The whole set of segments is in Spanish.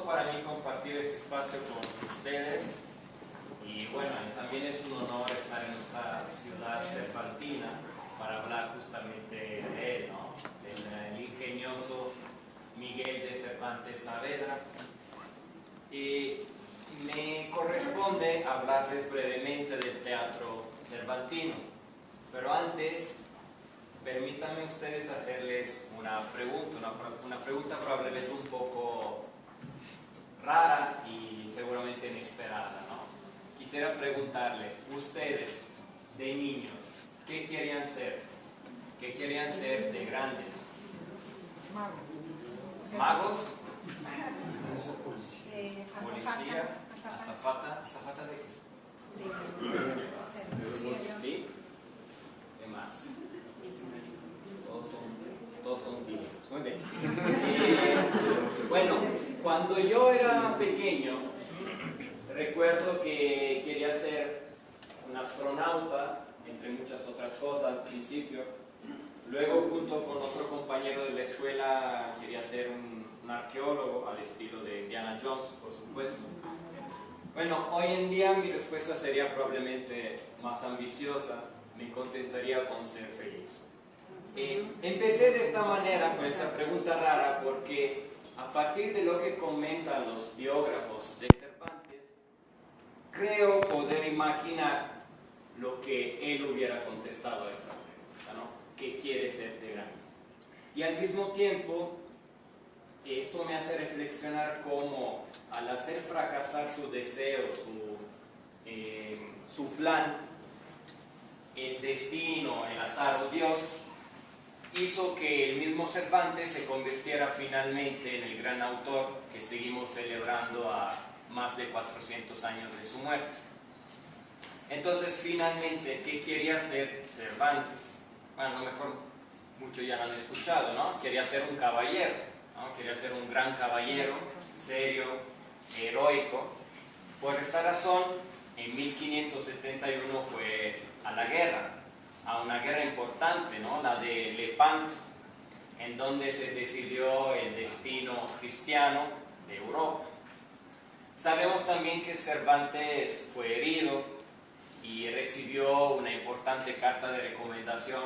gusto para mí compartir este espacio con ustedes y bueno, también es un honor estar en esta ciudad cervantina para hablar justamente de él, ¿no? Del ingenioso Miguel de Cervantes Saavedra. Y me corresponde hablarles brevemente del teatro cervantino, pero antes permítanme ustedes hacerles una pregunta probablemente un poco rara y seguramente inesperada, ¿no? Quisiera preguntarle, ustedes de niños, ¿qué querían ser? ¿Qué querían ser de grandes? ¿Magos? ¿Policía? ¿Azafata? ¿Azafata de qué? ¿Sí? ¿Qué más? Todos son tímidos. Muy bien. Bueno, cuando yo era pequeño, recuerdo que quería ser un astronauta, entre muchas otras cosas al principio. Luego, junto con otro compañero de la escuela, quería ser un arqueólogo al estilo de Indiana Jones, por supuesto. Bueno, hoy en día mi respuesta sería probablemente más ambiciosa. Me contentaría con ser feliz. Empecé de esta manera con esa pregunta rara porque a partir de lo que comentan los biógrafos de Cervantes, creo poder imaginar lo que él hubiera contestado a esa pregunta, ¿no? ¿Qué quiere ser de grande? Y al mismo tiempo, esto me hace reflexionar cómo al hacer fracasar su deseo, su plan, el destino, el azar o Dios, hizo que el mismo Cervantes se convirtiera finalmente en el gran autor que seguimos celebrando a más de 400 años de su muerte. Entonces, finalmente, ¿qué quería ser Cervantes? Bueno, a lo mejor muchos ya lo han escuchado, ¿no? Quería ser un caballero, ¿no? Quería ser un gran caballero, serio, heroico. Por esta razón, en 1571 fue a la guerra, a una guerra importante, ¿no? La de Lepanto, en donde se decidió el destino cristiano de Europa. Sabemos también que Cervantes fue herido y recibió una importante carta de recomendación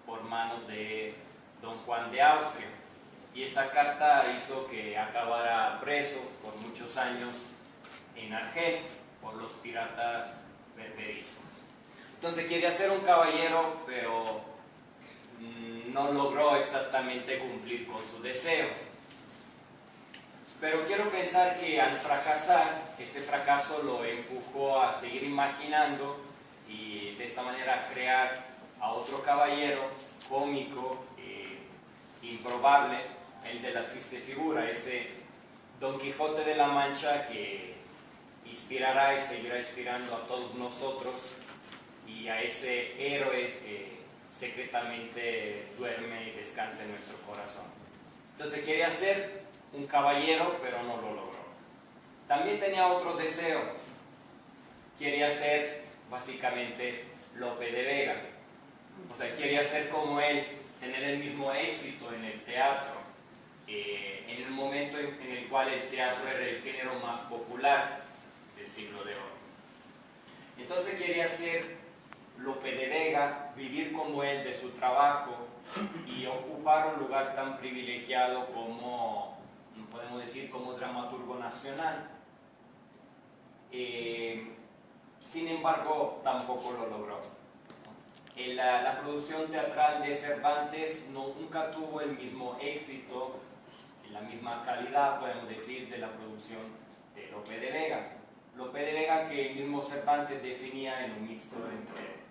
por manos de don Juan de Austria, y esa carta hizo que acabara preso por muchos años en Argel por los piratas berberiscos. Entonces quería ser un caballero, pero no logró exactamente cumplir con su deseo. Pero quiero pensar que al fracasar, este fracaso lo empujó a seguir imaginando y de esta manera crear a otro caballero cómico, improbable, el de la triste figura, ese Don Quijote de la Mancha que inspirará y seguirá inspirando a todos nosotros, y a ese héroe que secretamente duerme y descansa en nuestro corazón. Entonces quería ser un caballero, pero no lo logró. También tenía otro deseo. Quería ser básicamente Lope de Vega. O sea, quería ser como él, tener el mismo éxito en el teatro, en el momento en el cual el teatro era el género más popular del siglo de oro. Entonces quería ser Lope de Vega, vivir como él de su trabajo y ocupar un lugar tan privilegiado como, podemos decir, como dramaturgo nacional. Sin embargo, tampoco lo logró. La producción teatral de Cervantes nunca tuvo el mismo éxito, la misma calidad, podemos decir, de la producción de Lope de Vega. Lope de Vega, que el mismo Cervantes definía en un mixto entre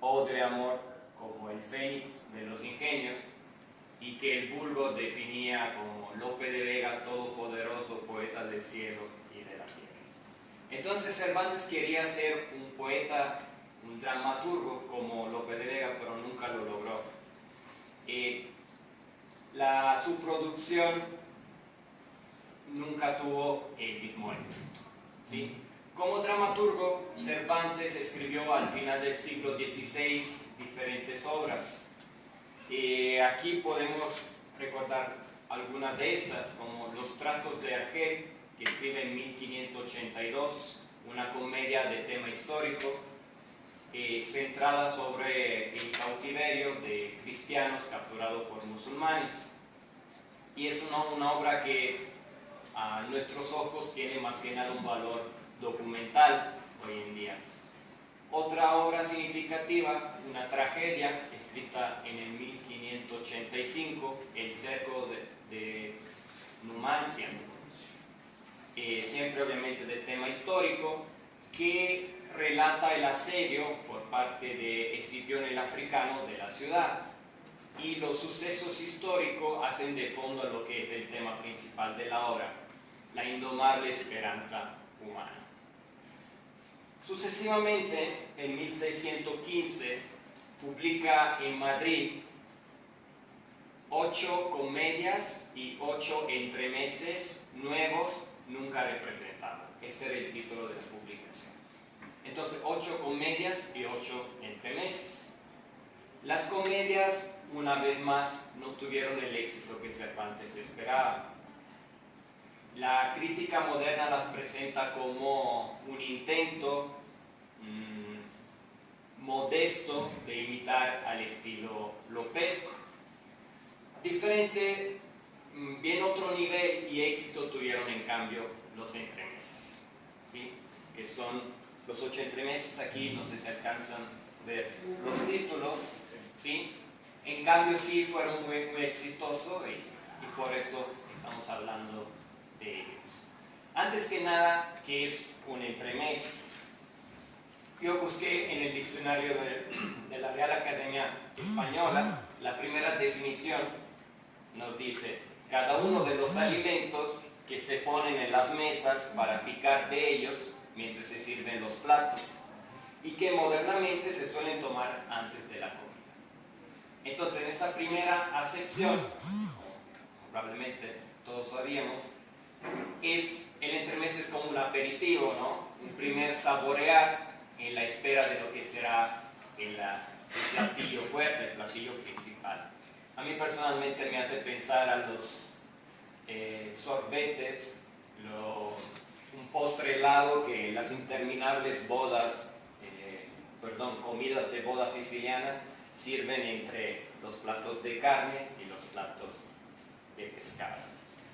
Ode de amor como el Fénix de los ingenios, y que el vulgo definía como Lope de Vega, todopoderoso poeta del cielo y de la tierra. Entonces Cervantes quería ser un poeta, un dramaturgo como Lope de Vega, pero nunca lo logró. Su producción nunca tuvo el mismo éxito, ¿sí? Como dramaturgo, Cervantes escribió al final del siglo XVI diferentes obras. Aquí podemos recordar algunas de estas, como Los tratos de Argel, que escribe en 1582 una comedia de tema histórico centrada sobre el cautiverio de cristianos capturados por musulmanes. Y es una obra que a nuestros ojos tiene más que nada un valor documental hoy en día. Otra obra significativa, una tragedia escrita en el 1585, El cerco de Numancia, siempre obviamente de tema histórico, que relata el asedio por parte de Escipión el Africano de la ciudad, y los sucesos históricos hacen de fondo lo que es el tema principal de la obra, la indomable esperanza humana. Sucesivamente, en 1615, publica en Madrid 8 comedias y 8 entremeses nuevos nunca representados. Ese era el título de la publicación. Entonces, 8 comedias y 8 entremeses. Las comedias, una vez más, no tuvieron el éxito que Cervantes esperaba. La crítica moderna las presenta como un intento modesto de imitar al estilo lopesco. Diferente, bien otro nivel y éxito tuvieron en cambio los entremeses, ¿sí? Que son los 8 entremeses. Aquí no sé si alcanzan a ver los títulos, ¿sí? En cambio sí fueron muy exitosos y por eso estamos hablando de ellos. Antes que nada, ¿qué es un entremés? Yo busqué en el diccionario de la Real Academia Española. La primera definición nos dice: cada uno de los alimentos que se ponen en las mesas para picar de ellos mientras se sirven los platos y que modernamente se suelen tomar antes de la comida. Entonces, en esa primera acepción, probablemente todos sabíamos, el entremés es como un aperitivo, ¿no? Un primer saborear en la espera de lo que será el platillo fuerte, el platillo principal. A mí personalmente me hace pensar a los sorbetes, un postre helado que en las interminables comidas de boda siciliana sirven entre los platos de carne y los platos de pescado.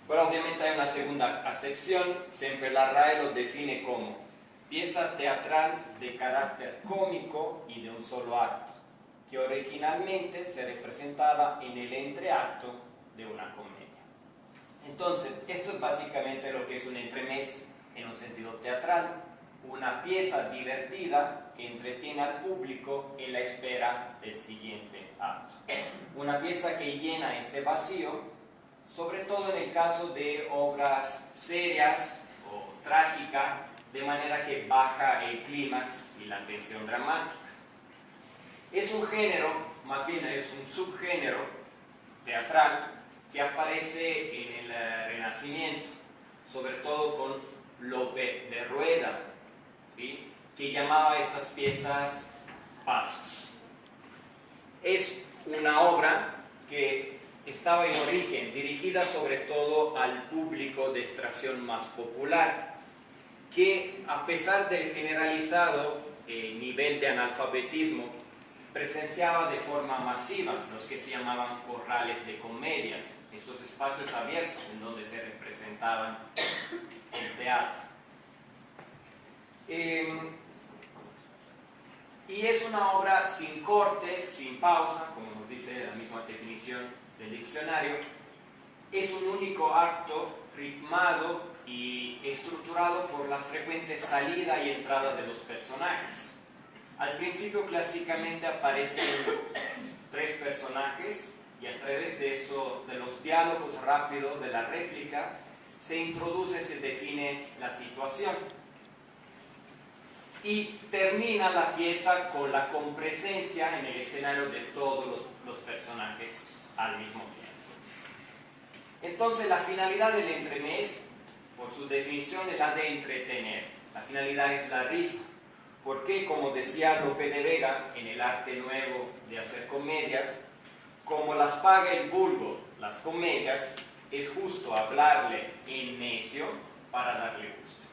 Pero obviamente hay una segunda acepción. Siempre la RAE lo define como pieza teatral de carácter cómico y de un solo acto, que originalmente se representaba en el entreacto de una comedia. Entonces, esto es básicamente lo que es un entremés en un sentido teatral: una pieza divertida que entretiene al público en la espera del siguiente acto. Una pieza que llena este vacío, sobre todo en el caso de obras serias o trágicas, de manera que baja el clímax y la tensión dramática. Es un género, más bien es un subgénero teatral que aparece en el Renacimiento, sobre todo con Lope de Rueda, ¿sí? Que llamaba a esas piezas pasos. Es una obra que estaba en origen dirigida sobre todo al público de extracción más popular, que a pesar del generalizado nivel de analfabetismo, presenciaba de forma masiva los que se llamaban corrales de comedias, estos espacios abiertos en donde se representaban el teatro. Y es una obra sin cortes, sin pausa, como nos dice la misma definición del diccionario. Es un único acto ritmado y estructurado por la frecuente salida y entrada de los personajes. Al principio clásicamente aparecen 3 personajes y a través de eso, de los diálogos rápidos, de la réplica, se introduce, se define la situación. Y termina la pieza con la compresencia en el escenario de todos los personajes al mismo tiempo. Entonces, la finalidad del entremés, por su definición, es la de entretener. La finalidad es la risa. Porque, como decía Lope de Vega en El arte nuevo de hacer comedias, como las paga el vulgo, las comedias, es justo hablarle en necio para darle gusto.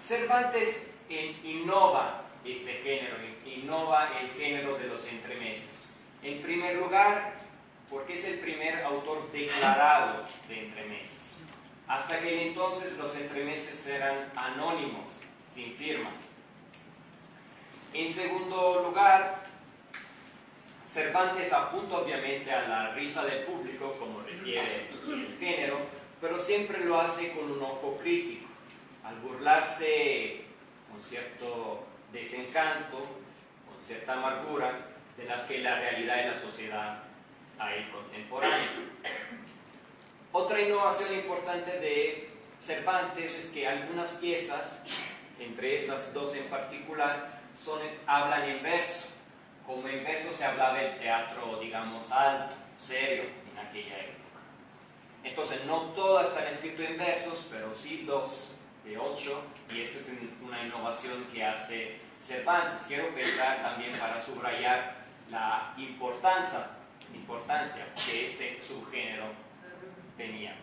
Cervantes innova este género, innova el género de los entremeses. En primer lugar, porque es el primer autor declarado de entremeses. Hasta aquel entonces los entremeses eran anónimos, sin firmas. En segundo lugar, Cervantes apunta obviamente a la risa del público, como requiere el género, pero siempre lo hace con un ojo crítico, al burlarse con cierto desencanto, con cierta amargura, de las que la realidad de la sociedad hay contemporánea. Otra innovación importante de Cervantes es que algunas piezas, entre estas dos en particular, hablan en verso. Como en verso se hablaba el teatro, digamos, alto, serio, en aquella época. Entonces, no todas están escritas en versos, pero sí 2 de 8, y esta es una innovación que hace Cervantes. Quiero pensar también para subrayar la importancia que este subgénero tenía.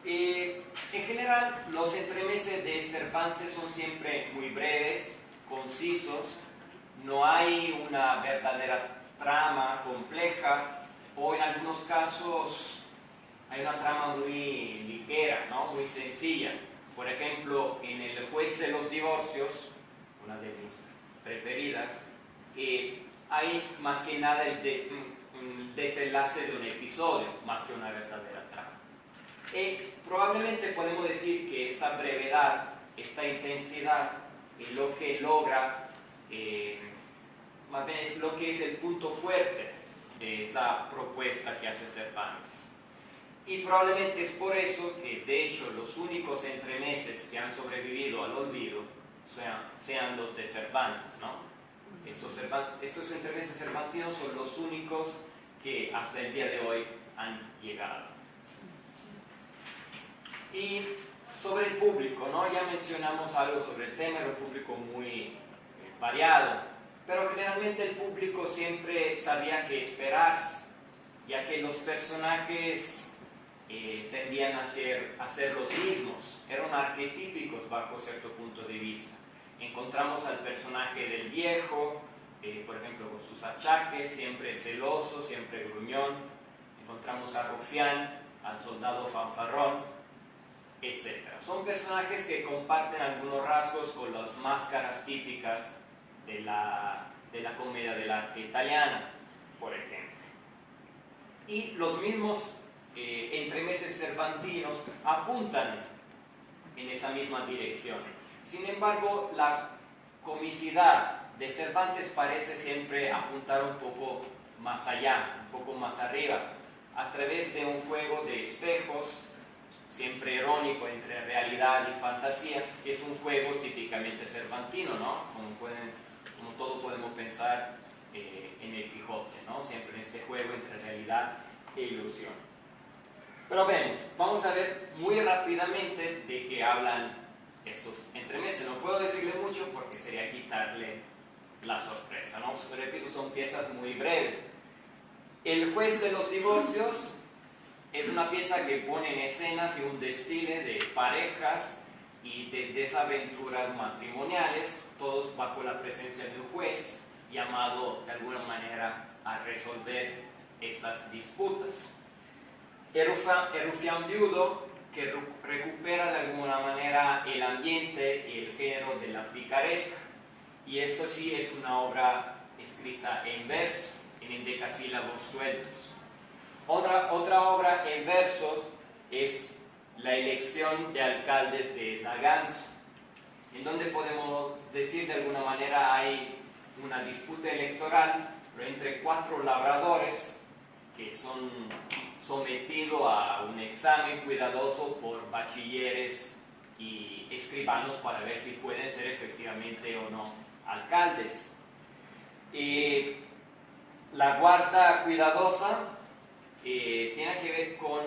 En general, los entremeses de Cervantes son siempre muy breves, concisos. No hay una verdadera trama compleja, o en algunos casos hay una trama muy ligera, ¿no? Muy sencilla. Por ejemplo, en El juez de los divorcios, una de mis preferidas, hay más que nada el desenlace de un episodio, más que una verdadera trama. Probablemente podemos decir que esta brevedad, esta intensidad, es lo que logra, más bien es lo que es el punto fuerte de esta propuesta que hace Cervantes. Y probablemente es por eso que, de hecho, los únicos entremeses que han sobrevivido al olvido sean los de Cervantes, ¿no? Estos entremeses cervantinos son los únicos que hasta el día de hoy han llegado. Y sobre el público, ¿no? Ya mencionamos algo sobre el tema, era un público muy variado, pero generalmente el público siempre sabía qué esperarse, ya que los personajes tendían a ser los mismos, eran arquetípicos bajo cierto punto de vista. Encontramos al personaje del viejo, por ejemplo, con sus achaques, siempre celoso, siempre gruñón. Encontramos a Rufián, al soldado fanfarrón, etc. Son personajes que comparten algunos rasgos con las máscaras típicas de la comedia del arte italiana, por ejemplo. Y los mismos entremeses cervantinos apuntan en esa misma dirección. Sin embargo, la comicidad de Cervantes parece siempre apuntar un poco más allá, un poco más arriba, a través de un juego de espejos, siempre irónico entre realidad y fantasía, que es un juego típicamente cervantino, ¿no? Como todo podemos pensar en el Quijote, ¿no? Siempre en este juego entre realidad e ilusión. Pero vamos a ver muy rápidamente de qué hablan estos entremeses. No puedo decirle mucho porque sería quitarle la sorpresa, ¿no? Repito, son piezas muy breves. El juez de los divorcios es una pieza que pone en escenas y un desfile de parejas y de desaventuras matrimoniales, todos bajo la presencia de un juez llamado de alguna manera a resolver estas disputas. El rufián viudo, que recupera de alguna manera el ambiente y el género de la picaresca, y esto sí es una obra escrita en verso, en endecasílabos sueltos. Otra obra en versos es La elección de alcaldes de Daganzo, en donde podemos decir de alguna manera hay una disputa electoral entre 4 labradores que son sometidos a un examen cuidadoso por bachilleres y escribanos para ver si pueden ser efectivamente o no alcaldes. La guarda cuidadosa tiene que ver con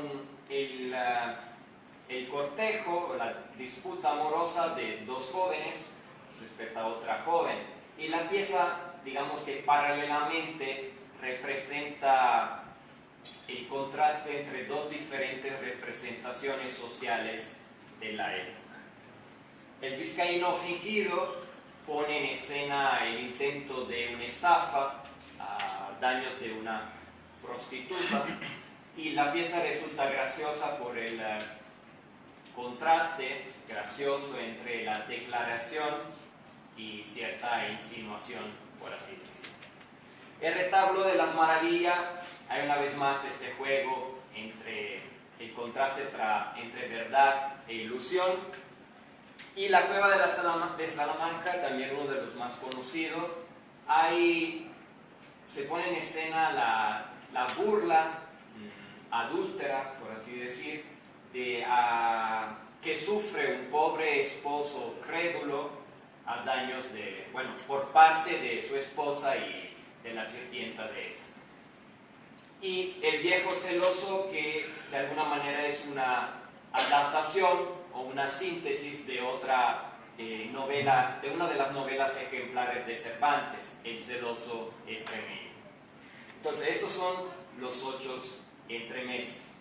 el cortejo o la disputa amorosa de 2 jóvenes respecto a otra joven. Y la pieza, digamos que paralelamente representa el contraste entre 2 diferentes representaciones sociales de la época. El vizcaíno fingido pone en escena el intento de una estafa, daños de una prostituta, y la pieza resulta graciosa por el contraste gracioso entre la declaración y cierta insinuación, por así decirlo. El retablo de las maravillas, hay una vez más este juego entre el contraste entre verdad e ilusión. Y la cueva de Salamanca, también uno de los más conocidos, se pone en escena la burla adúltera, por así decir, que sufre un pobre esposo crédulo a daños por parte de su esposa y de la sirvienta de esa. Y el viejo celoso, que de alguna manera es una adaptación o una síntesis de otra novela, de una de las novelas ejemplares de Cervantes, El celoso extremeño. Entonces, estos son los 8 entremeses.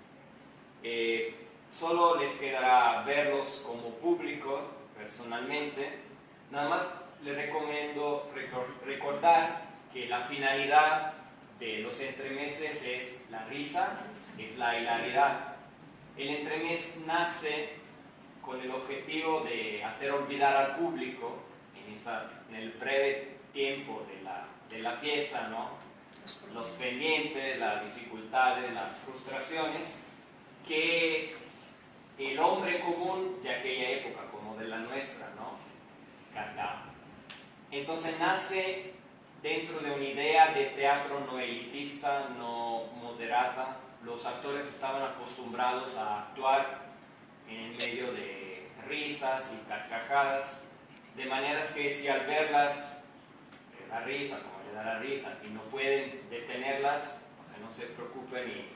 Solo les quedará verlos como público, personalmente. Nada más les recomiendo recordar que la finalidad de los entremeses es la risa, es la hilaridad. El entremés nace con el objetivo de hacer olvidar al público en el breve tiempo de la pieza, ¿no? Los pendientes, las dificultades, las frustraciones que el hombre común de aquella época, como de la nuestra, ¿no?, cargaba. Entonces nace dentro de una idea de teatro no elitista, no moderada. Los actores estaban acostumbrados a actuar en medio de risas y carcajadas, de maneras que si al verlas les da risa, como le da la risa, y no pueden detenerlas, o sea, no se preocupen y